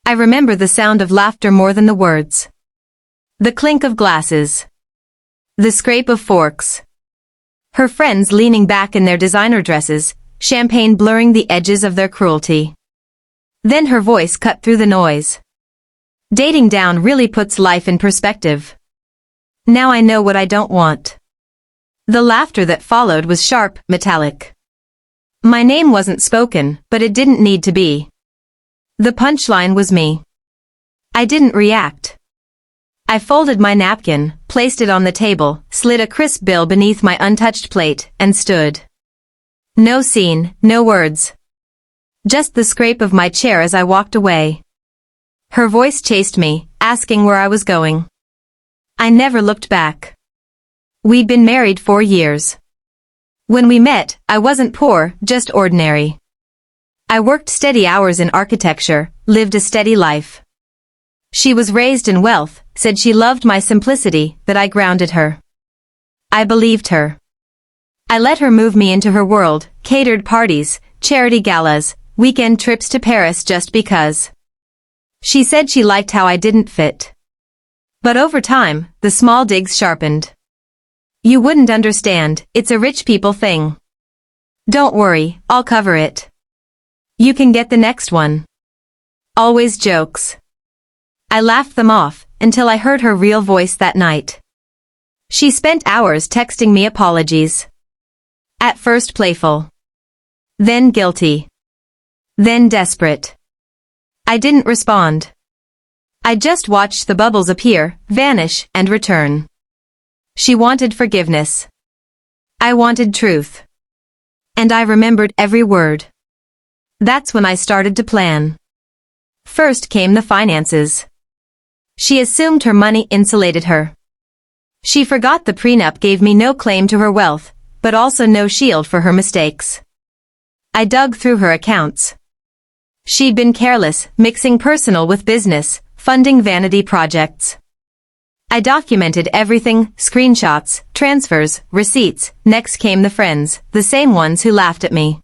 I remember the sound of laughter more than the words. The clink of glasses. The scrape of forks. Her friends leaning back in their designer dresses, champagne blurring the edges of their cruelty. Then her voice cut through the noise. Dating down really puts life in perspective. Now I know what I don't want. The laughter that followed was sharp, metallic. My name wasn't spoken, but it didn't need to be. The punchline was me. I didn't react. I folded my napkin, placed it on the table, slid a crisp bill beneath my untouched plate, and stood. No scene, no words. Just the scrape of my chair as I walked away. Her voice chased me, asking where I was going. I never looked back. We'd been married 4 years. When we met, I wasn't poor, just ordinary. I worked steady hours in architecture, lived a steady life. She was raised in wealth, said she loved my simplicity, that I grounded her. I believed her. I let her move me into her world, catered parties, charity galas, weekend trips to Paris just because. She said she liked how I didn't fit. But over time, the small digs sharpened. You wouldn't understand, it's a rich people thing. Don't worry, I'll cover it. You can get the next one. Always jokes. I laughed them off, until I heard her real voice that night. She spent hours texting me apologies. At first playful. Then guilty. Then desperate. I didn't respond. I just watched the bubbles appear, vanish, and return. She wanted forgiveness. I wanted truth. And I remembered every word. That's when I started to plan. First came the finances. She assumed her money insulated her. She forgot the prenup gave me no claim to her wealth, but also no shield for her mistakes. I dug through her accounts. She'd been careless, mixing personal with business, funding vanity projects. I documented everything, screenshots, transfers, receipts. Next came the friends, the same ones who laughed at me.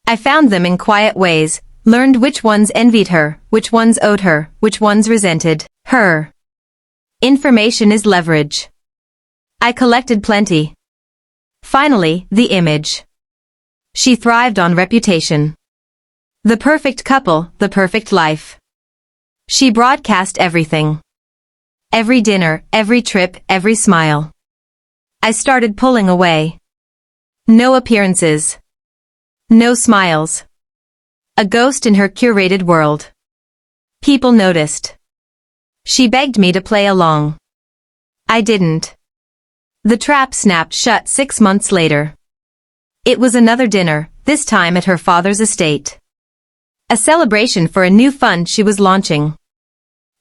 I found them in quiet ways, learned which ones envied her, which ones owed her, which ones resented her. Information is leverage. I collected plenty. Finally, the image. She thrived on reputation. The perfect couple, the perfect life. She broadcast everything. Every dinner, every trip, every smile. I started pulling away. No appearances. No smiles. A ghost in her curated world. People noticed. She begged me to play along. I didn't. The trap snapped shut 6 months later. It was another dinner, this time at her father's estate. A celebration for a new fund she was launching.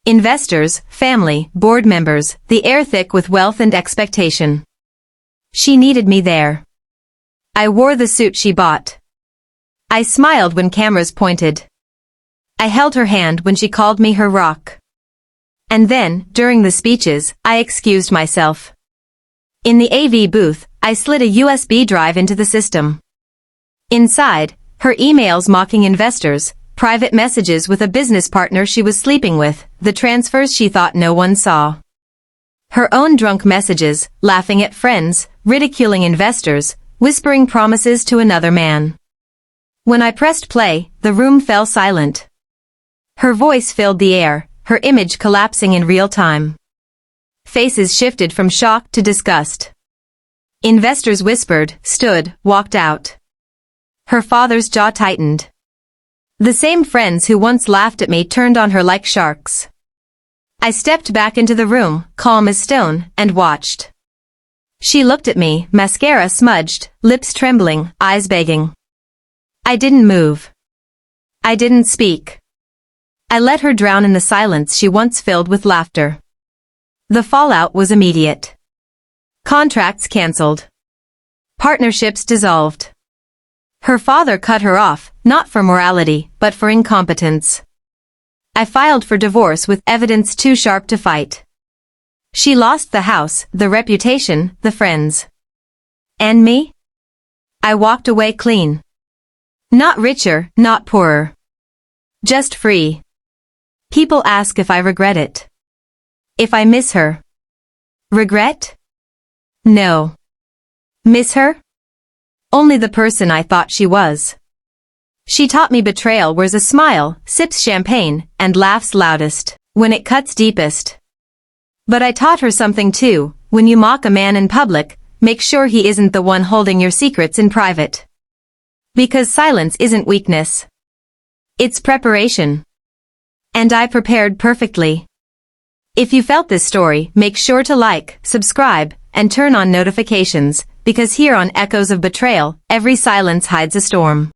Investors, family, board members, the air thick with wealth and expectation. She needed me there. I wore the suit she bought. I smiled when cameras pointed. I held her hand when she called me her rock. And then, during the speeches, I excused myself. In the AV booth, I slid a USB drive into the system. Inside, her emails mocking investors, private messages with a business partner she was sleeping with, the transfers she thought no one saw. Her own drunk messages, laughing at friends, ridiculing investors, whispering promises to another man. When I pressed play, the room fell silent. Her voice filled the air, her image collapsing in real time. Faces shifted from shock to disgust. Investors whispered, stood, walked out. Her father's jaw tightened. The same friends who once laughed at me turned on her like sharks. I stepped back into the room, calm as stone, and watched. She looked at me, mascara smudged, lips trembling, eyes begging. I didn't move. I didn't speak. I let her drown in the silence she once filled with laughter. The fallout was immediate. Contracts cancelled. Partnerships dissolved. Her father cut her off, not for morality, but for incompetence. I filed for divorce with evidence too sharp to fight. She lost the house, the reputation, the friends. And me? I walked away clean. Not richer, not poorer. Just free. People ask if I regret it. If I miss her. Regret? No. Miss her? Only the person I thought she was. She taught me betrayal wears a smile, sips champagne, and laughs loudest when it cuts deepest. But I taught her something too. When you mock a man in public, make sure he isn't the one holding your secrets in private. Because silence isn't weakness. It's preparation. And I prepared perfectly. If you felt this story, make sure to like, subscribe, and turn on notifications, because here on Echoes of Betrayal, every silence hides a storm.